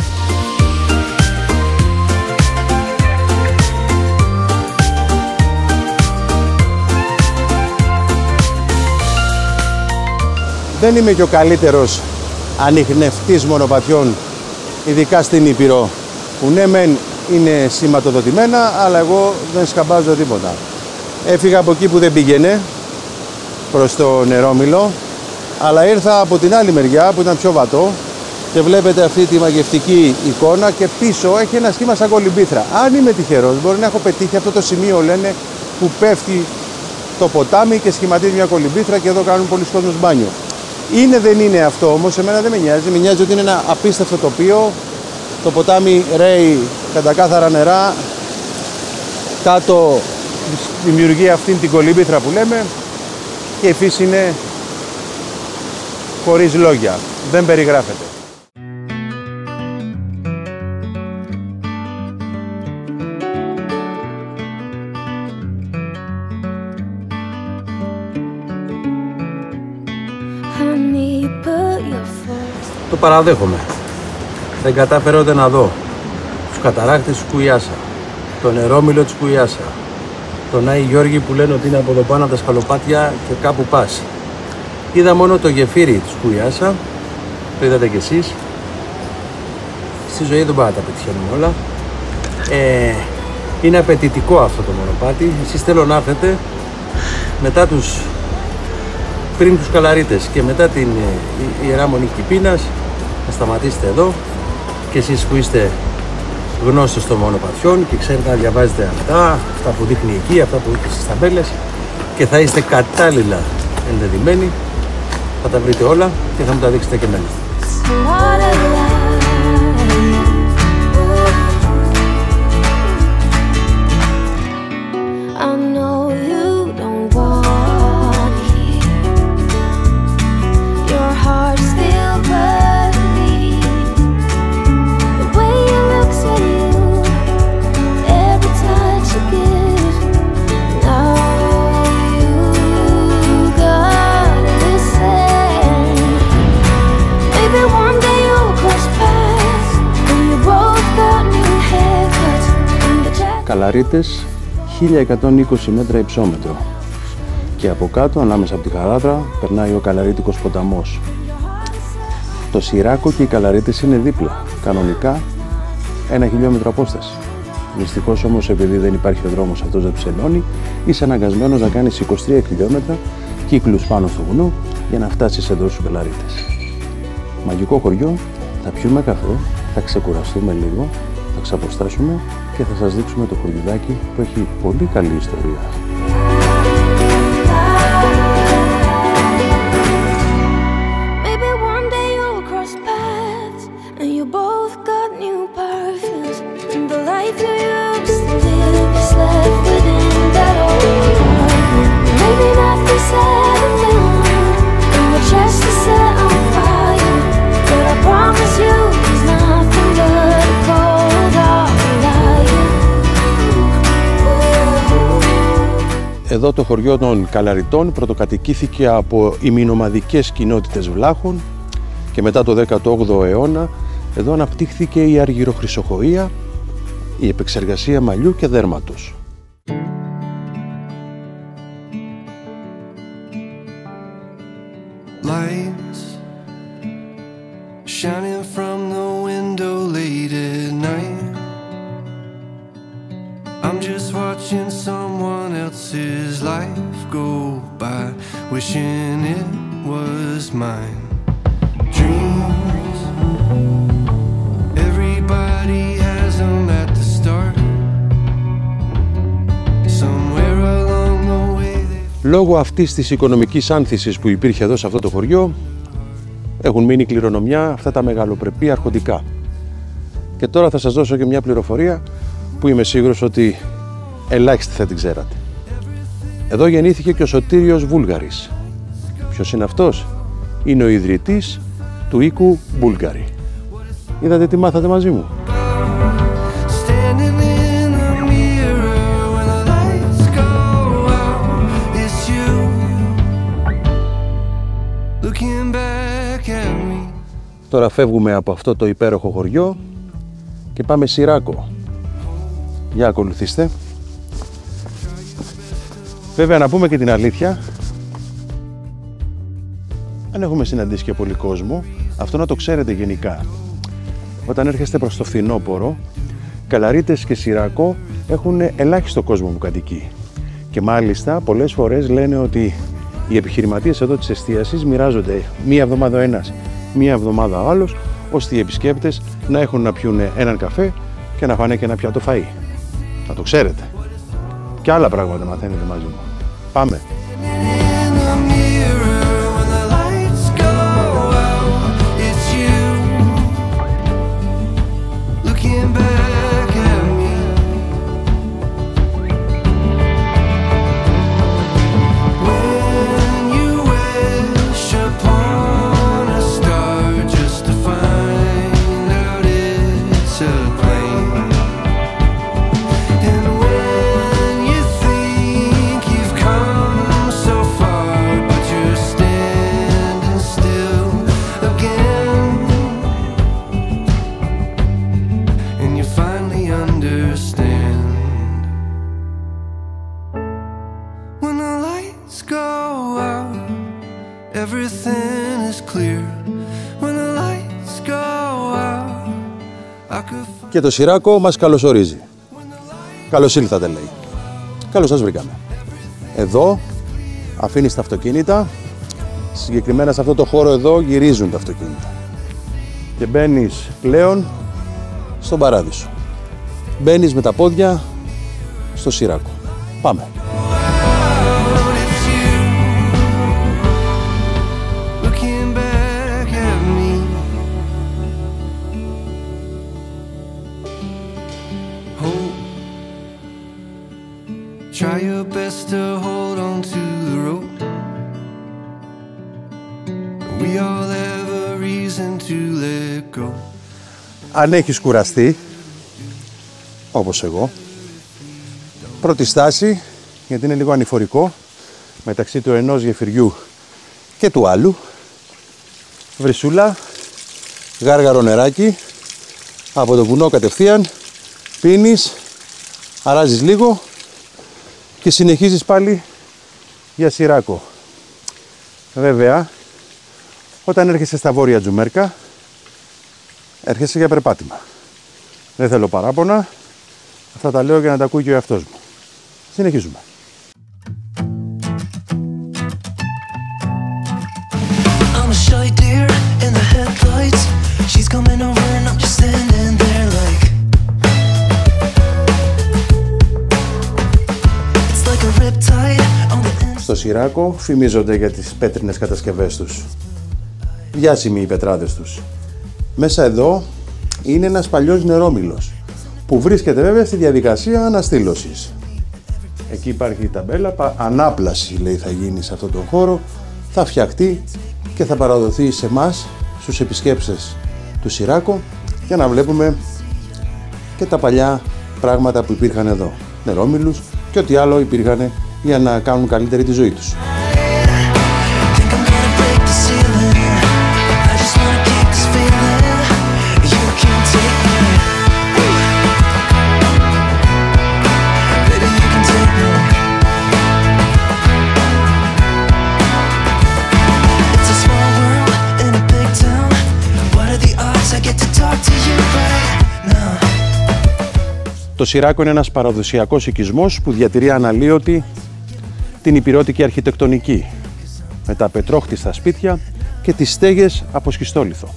Δεν είμαι και ο καλύτερος ανιχνευτής μονοπατιών, ειδικά στην Ήπειρο, που ναι μεν είναι σηματοδοτημένα, αλλά εγώ δεν σκαμπάζω τίποτα. Έφυγα από εκεί που δεν πήγαινε, προς το Νερόμυλο, αλλά ήρθα από την άλλη μεριά που ήταν πιο βατό και βλέπετε αυτή τη μαγευτική εικόνα και πίσω έχει ένα σχήμα σαν κολυμπήθρα. Αν είμαι τυχερός, μπορεί να έχω πετύχει αυτό το σημείο, λένε, που πέφτει το ποτάμι και σχηματίζει μια κολυμπήθρα και εδώ κάνουν πολλοί κόσμος μπάνιο. Είναι, δεν είναι αυτό όμως, εμένα δεν με νοιάζει. Με νοιάζει ότι είναι ένα απίστευτο τοπίο. Το ποτάμι ρέει κατακάθαρα νερά. Κάτω δημιουργεί αυτήν την κολύμπηθρα που λέμε και η φύση είναι χωρίς λόγια. Δεν περιγράφεται. Το παραδέχομαι. Δεν κατάφερα ούτε να δω τους καταράχτες της Κουιάσα, το νερόμυλο της Κουιάσα, τον Άγιο Γιώργη που λένε ότι είναι από εδώ πάνω από τα σκαλοπάτια και κάπου πας. Είδα μόνο το γεφύρι της Κουιάσα, το είδατε κι εσείς. Στη ζωή δεν πάντα τα πετυχαίνουμε όλα. Είναι απαιτητικό αυτό το μονοπάτι. Εσείς θέλω να έρθετε μετά πριν τους Καλαρίτες και μετά την Ιερά Μονή Κηπίνας, να σταματήσετε εδώ και εσείς που είστε γνώστες των μονοπατιών και ξέρετε να διαβάζετε αυτά που δείχνει εκεί, αυτά που δείχνει στις ταμπέλες και θα είστε κατάλληλα ενδεδειμένοι, θα τα βρείτε όλα και θα μου τα δείξετε και εμένα. Καλαρίτες, 1120 μέτρα υψόμετρο και από κάτω, ανάμεσα από τη Χαράδρα, περνάει ο Καλαρίτικος ποταμός. Το Σιράκο και οι Καλαρίτες είναι δίπλα. Κανονικά 1 χιλιόμετρο απόσταση. Δυστυχώς όμως, επειδή δεν υπάρχει ο δρόμος αυτός να τους ενώνει, είσαι αναγκασμένος να κάνεις 23 χιλιόμετρα κύκλους πάνω στο βουνό για να φτάσεις εδώ στους Καλαρίτες. Μαγικό χωριό, θα πιούμε καφέ, θα ξεκουραστούμε λίγο, θα ξαποστάσουμε και θα σας δείξουμε το χωριουδάκι που έχει πολύ καλή ιστορία. Εδώ το χωριό των Καλαριτών πρωτοκατοικήθηκε από ημινομαδικές κοινότητες βλάχων και μετά το 18ο αιώνα εδώ αναπτύχθηκε η αργυροχρυσοχοΐα, η επεξεργασία μαλλιού και δέρματος. Lights shining from the window late at night. I'm just watching someone else's life go by, wishing it was mine. Dreams, everybody has them at the start. Somewhere along the way they... Λόγω αυτής της οικονομικής άνθησης που υπήρχε εδώ σε αυτό το χωριό, έχουν μείνει κληρονομιά αυτά τα μεγαλοπρεπή αρχοντικά. Και τώρα θα σας δώσω και μια πληροφορία που είμαι σίγουρος ότι ελάχιστοι θα την ξέρατε. Εδώ γεννήθηκε και ο Σωτήριος Βούλγαρης. Ποιος είναι αυτός? Είναι ο ιδρυτής του οίκου Μπούλγαρη. Είδατε τι μάθατε μαζί μου? Τώρα φεύγουμε από αυτό το υπέροχο χωριό και πάμε Σιράκο. Για ακολουθήστε. Βέβαια, να πούμε και την αλήθεια, αν έχουμε συναντήσει και πολύ κόσμο, αυτό να το ξέρετε γενικά. Όταν έρχεστε προς το φθινόπωρο, Καλαρίτες και Σιράκο έχουν ελάχιστο κόσμο που κατοικεί. Και μάλιστα πολλές φορές λένε ότι οι επιχειρηματίες εδώ της εστίασης μοιράζονται μία εβδομάδα ο ένας, μία εβδομάδα ο άλλος, ώστε οι επισκέπτες να έχουν να πιούνε έναν καφέ και να φάνε και ένα πιάτο φαΐ. Να το ξέρετε. Και άλλα πράγματα μαθαίνετε μαζί μου. Πάμε. Και το Σιράκο μας καλωσορίζει. Καλώς ήλθατε, λέει. Καλώς σας βρήκαμε. Εδώ αφήνεις τα αυτοκίνητα. Συγκεκριμένα σε αυτό το χώρο εδώ γυρίζουν τα αυτοκίνητα. Και μπαίνεις πλέον στον παράδεισο. Μπαίνεις με τα πόδια στο Σιράκο. Πάμε. Try your best to hold on to the rope. We all have a reason to let go. Αν έχεις κουραστεί, όπως εγώ, πρώτη στάση, γιατί είναι λίγο ανηφορικό, μεταξύ του ενός γεφυριού και του άλλου, βρυσούλα, γάργαρο νεράκι, από το βουνό κατευθείαν, πίνεις, αράζεις λίγο και συνεχίζεις πάλι για Σιράκο. Βέβαια, όταν έρχεσαι στα βόρεια Τζουμέρκα, έρχεσαι για περπάτημα. Δεν θέλω παράπονα. Αυτά τα λέω για να τα ακούει και ο εαυτός μου. Συνεχίζουμε. I'm a shy deer in the headlights. She's coming over and I'm just standing there like it's like a riptide on the inside. Στο Σιράκο φημίζονται για τις πέτρινες κατασκευές τους. Διάσημοι οι πετράδες τους. Μέσα εδώ είναι ένας παλιός νερόμυλος που βρίσκεται βέβαια στη διαδικασία αναστήλωσης. Εκεί υπάρχει η ταμπέλα, ανάπλαση λέει θα γίνει σε αυτόν τον χώρο, θα φτιαχτεί και θα παραδοθεί σε εμάς, στους επισκέψεις του Σιράκο, για να βλέπουμε και τα παλιά πράγματα που υπήρχαν εδώ. Νερόμυλους και ό,τι άλλο υπήρχαν για να κάνουν καλύτερη τη ζωή τους. Think I'm gonna break the ceiling. I just wanna keep this feeling. You can't take me. Baby, you can take me. It's a small world in a big town. What are the odds I get to talk to you right now? Το Σιράκο είναι ένας παραδοσιακός οικισμός που διατηρεί αναλύωτη την ηπειρώτικη αρχιτεκτονική με τα πετρόχτιστα σπίτια και τις στέγες από σχιστόλιθο.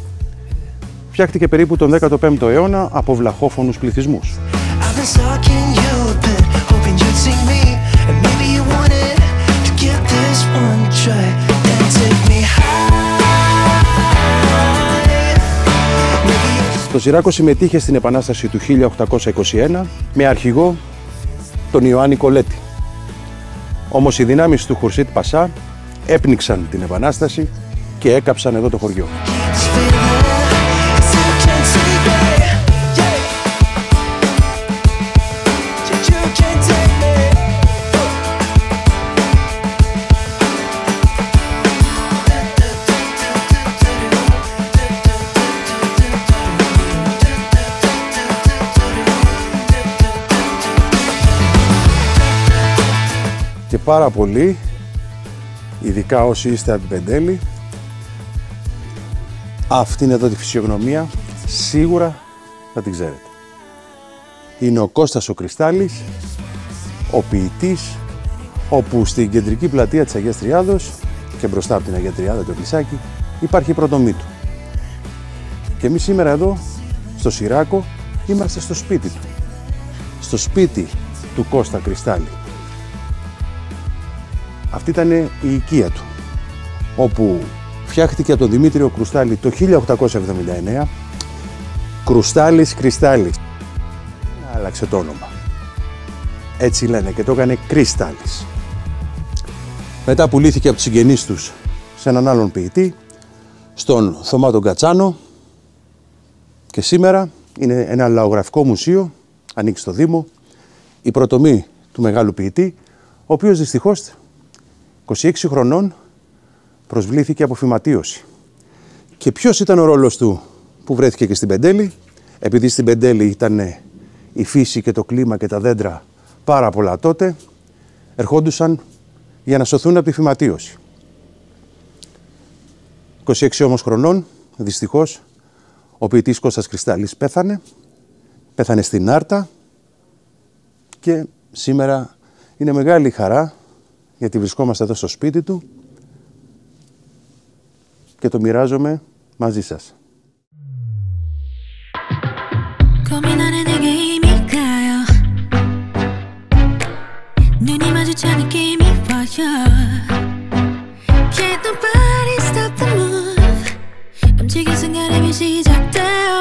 Φτιάχτηκε περίπου τον 15ο αιώνα από βλαχόφωνους πληθυσμούς. I've been stalking you a bit, hoping you'd see me, and maybe you wanted to give this one a try and take me high. Maybe Το Σιράκο συμμετείχε στην Επανάσταση του 1821 με αρχηγό τον Ιωάννη Κολέτη. Όμως οι δυνάμεις του Χουρσίτ Πασά έπνιξαν την Επανάσταση και έκαψαν εδώ το χωριό. keep this feeling, 'cause you can't take me. Yeah. You can't take me. Και πάρα πολύ, ειδικά όσοι είστε από την Πεντέλη, αυτήν εδώ τη φυσιογνωμία σίγουρα θα την ξέρετε. Είναι ο Κώστας ο Κρυστάλλης, ο ποιητής, όπου στην κεντρική πλατεία της Αγίας Τριάδος και μπροστά από την Αγία Τριάδα, το εκκλησάκι, υπάρχει η πρωτομή του. Και εμείς σήμερα εδώ, στο Σιράκο, είμαστε στο σπίτι του. Στο σπίτι του Κώστα Κρυστάλλη. Αυτή ήταν η οικία του, όπου φτιάχτηκε από τον Δημήτριο Κρουστάλλη το 1879. Κρουστάλλης Κρυστάλλης. Άλλαξε το όνομα. Έτσι λένε και το έκανε Κρυστάλλης. Μετά πουλήθηκε από τους συγγενείς τους σε έναν άλλον ποιητή, στον Θωμά τον Κατσάνο, και σήμερα είναι ένα λαογραφικό μουσείο, ανήκει στο Δήμο, η πρωτομή του μεγάλου ποιητή, ο οποίος δυστυχώς 26 χρονών προσβλήθηκε από φυματίωση. Και ποιος ήταν ο ρόλος του που βρέθηκε και στην Πεντέλη? Επειδή στην Πεντέλη ήταν η φύση και το κλίμα και τα δέντρα πάρα πολλά τότε, ερχόντουσαν για να σωθούν από τη φυματίωση. 26 όμως χρονών, δυστυχώς, ο ποιητής Κώστας Κρυστάλλης πέθανε στην Άρτα, και σήμερα είναι μεγάλη χαρά γιατί βρισκόμαστε εδώ στο σπίτι του και το μοιράζομαι μαζί σας. 고민하는 느낌일까요? 눈이 마주치는 느낌이 와요. Can't nobody stop the move. 움직일 순간에 시작돼요.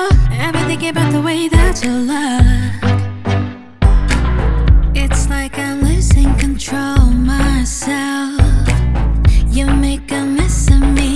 I've been thinking about the way that you look. It's like I'm losing control myself. You make a mess of me.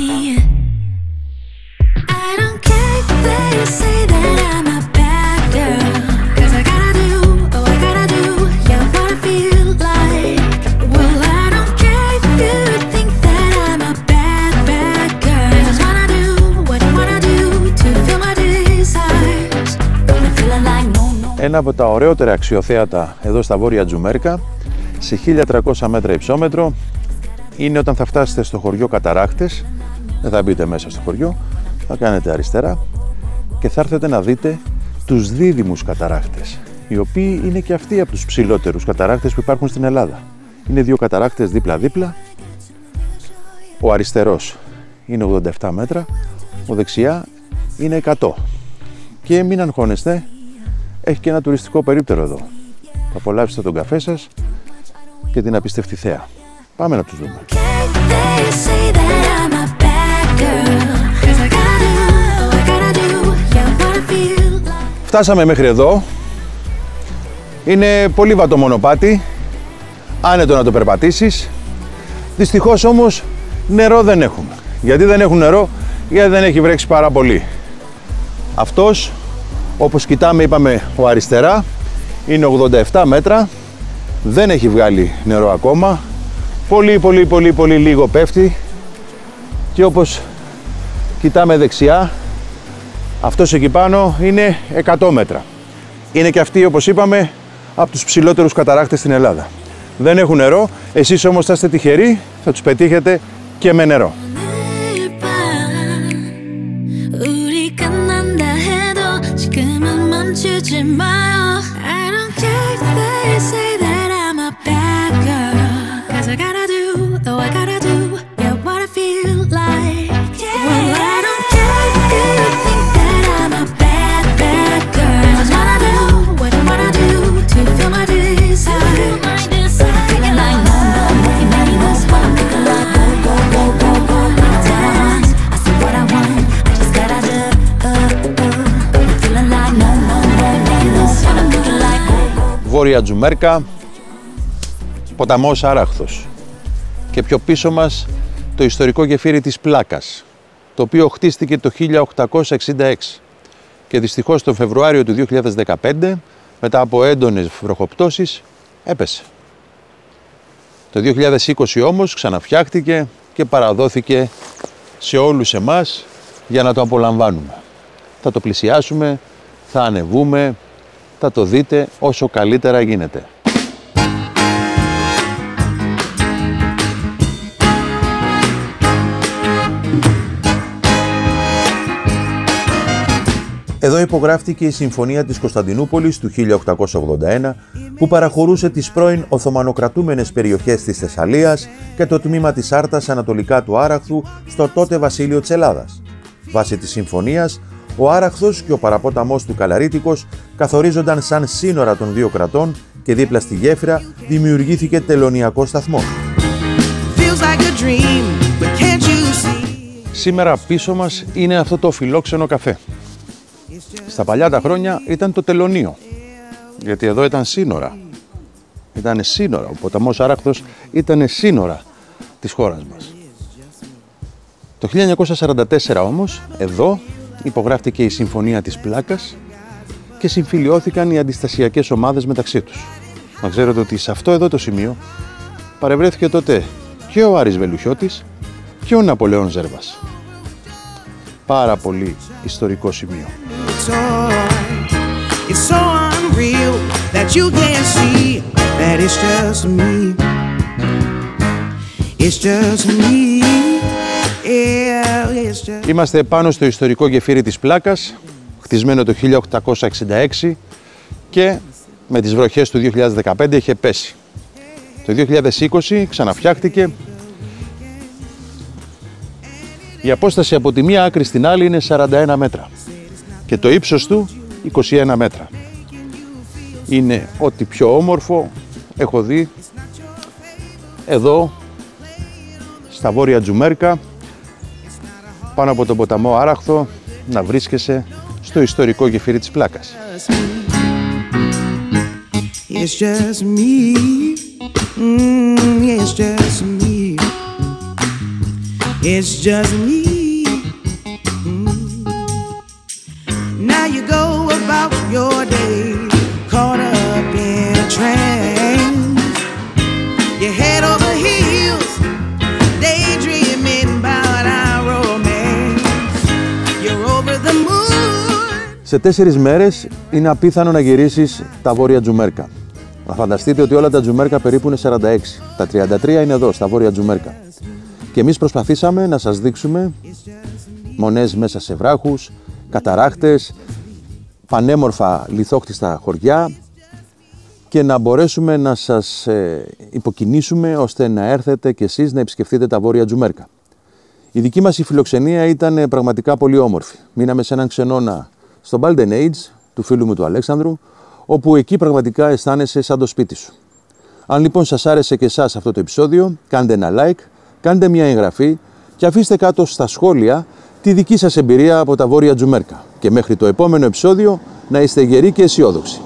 I don't care if they say that I'm a bad girl, 'cause I gotta do, oh I gotta do, yeah what I feel like. Well I don't care if you think that I'm a bad, bad girl. I just wanna do what I wanna do to feel my desires. Only feeling like no, no. Ένα από τα ωραιότερα αξιοθέατα εδώ στα Βόρεια Τζουμέρκα, σε 1300 μέτρα υψόμετρο, είναι όταν θα φτάσετε στο χωριό Καταράχτες. Δεν θα μπείτε μέσα στο χωριό, θα κάνετε αριστερά και θα έρθετε να δείτε τους δίδυμους καταράχτες, οι οποίοι είναι και αυτοί από τους ψηλότερους καταράχτες που υπάρχουν στην Ελλάδα. Είναι δύο καταράχτες δίπλα-δίπλα. Ο αριστερός είναι 87 μέτρα, ο δεξιά είναι 100. Και μην αγχώνεστε, έχει και ένα τουριστικό περίπτερο εδώ. Θα απολαύσετε τον καφέ σας και την απίστευτη θέα. Πάμε να τους δούμε. Φτάσαμε μέχρι εδώ. Είναι πολύ βατό μονοπάτι, άνετο να το περπατήσεις. Δυστυχώς όμως νερό δεν έχουμε. Γιατί δεν έχουν νερό? Γιατί δεν έχει βρέξει πάρα πολύ. Αυτός, όπως κοιτάμε, είπαμε, ο αριστερά είναι 87 μέτρα, δεν έχει βγάλει νερό ακόμα, πολύ λίγο πέφτει. Και όπως κοιτάμε δεξιά, αυτός εκεί πάνω είναι 100 μέτρα. Είναι και αυτοί, όπως είπαμε, από τους ψηλότερους καταράχτες στην Ελλάδα. Δεν έχουν νερό, εσείς όμως θα είστε τυχεροί, θα τους πετύχετε και με νερό. Βόρεια Τζουμέρκα, ποταμός Άραχθος και πιο πίσω μας το ιστορικό γεφύρι της Πλάκας, το οποίο χτίστηκε το 1866 και δυστυχώς τον Φεβρουάριο του 2015, μετά από έντονες βροχοπτώσεις, έπεσε. Το 2020 όμως ξαναφτιάχτηκε και παραδόθηκε σε όλους εμάς για να το απολαμβάνουμε. Θα το πλησιάσουμε, θα ανεβούμε, θα το δείτε όσο καλύτερα γίνεται. Εδώ υπογράφτηκε η Συμφωνία της Κωνσταντινούπολης του 1881 που παραχωρούσε τις πρώην Οθωμανοκρατούμενες περιοχές της Θεσσαλίας και το τμήμα της Άρτας ανατολικά του Άραχθου στο τότε Βασίλειο της Ελλάδας. Βάσει της συμφωνίας, ο Άραχθος και ο παραπόταμός του Καλαρίτικος καθορίζονταν σαν σύνορα των δύο κρατών και δίπλα στη γέφυρα δημιουργήθηκε τελωνειακός σταθμός. Σήμερα πίσω μας είναι αυτό το φιλόξενο καφέ. Στα παλιά τα χρόνια ήταν το τελωνείο, γιατί εδώ ήταν σύνορα. Ήταν σύνορα, ο ποταμός Άραχθος ήταν σύνορα της χώρας μας. Το 1944 όμως, εδώ υπογράφτηκε η Συμφωνία της Πλάκας και συμφιλιώθηκαν οι αντιστασιακές ομάδες μεταξύ τους. Να ξέρετε ότι σε αυτό εδώ το σημείο παρευρέθηκε τότε και ο Άρης Βελουχιώτης και ο Ναπολέων Ζέρβας. Πάρα πολύ ιστορικό σημείο. Είμαστε πάνω στο ιστορικό γεφύρι της Πλάκας, χτισμένο το 1866 και με τις βροχές του 2015 είχε πέσει. Το 2020 ξαναφτιάχτηκε. Η απόσταση από τη μία άκρη στην άλλη είναι 41 μέτρα και το ύψος του 21 μέτρα. Είναι ό,τι πιο όμορφο έχω δει εδώ στα Βόρεια Τζουμέρκα, πάνω από τον ποταμό Άραχθο, να βρίσκεσαι στο ιστορικό γεφύρι της Πλάκας. It's just me. It's just me. It's just me. Now you go about your day, caught up in a trance. Your head over heels, daydreaming about our romance. You're over the moon. Σε 4 μέρες είναι απίθανο να γυρίσεις τα Βόρεια Τζουμέρκα. Να φανταστείτε ότι όλα τα Τζουμέρκα περίπου είναι 46. Τα 33 είναι εδώ, στα Βόρεια Τζουμέρκα. Και εμείς προσπαθήσαμε να σας δείξουμε μονές μέσα σε βράχους, καταράχτες, πανέμορφα λιθόχτιστα χωριά και να μπορέσουμε να σας υποκινήσουμε ώστε να έρθετε κι εσείς να επισκεφτείτε τα Βόρεια Τζουμέρκα. Η δική μας η φιλοξενία ήταν πραγματικά πολύ όμορφη. Μείναμε σε έναν ξενώνα στο Balden Age του φίλου μου του Αλέξανδρου, όπου εκεί πραγματικά αισθάνεσαι σαν το σπίτι σου. Αν λοιπόν σας άρεσε και εσάς αυτό το επεισόδιο, κάντε ένα like, κάντε μια εγγραφή και αφήστε κάτω στα σχόλια τη δική σας εμπειρία από τα Βόρεια Τζουμέρκα. Και μέχρι το επόμενο επεισόδιο να είστε γεροί και αισιόδοξοι.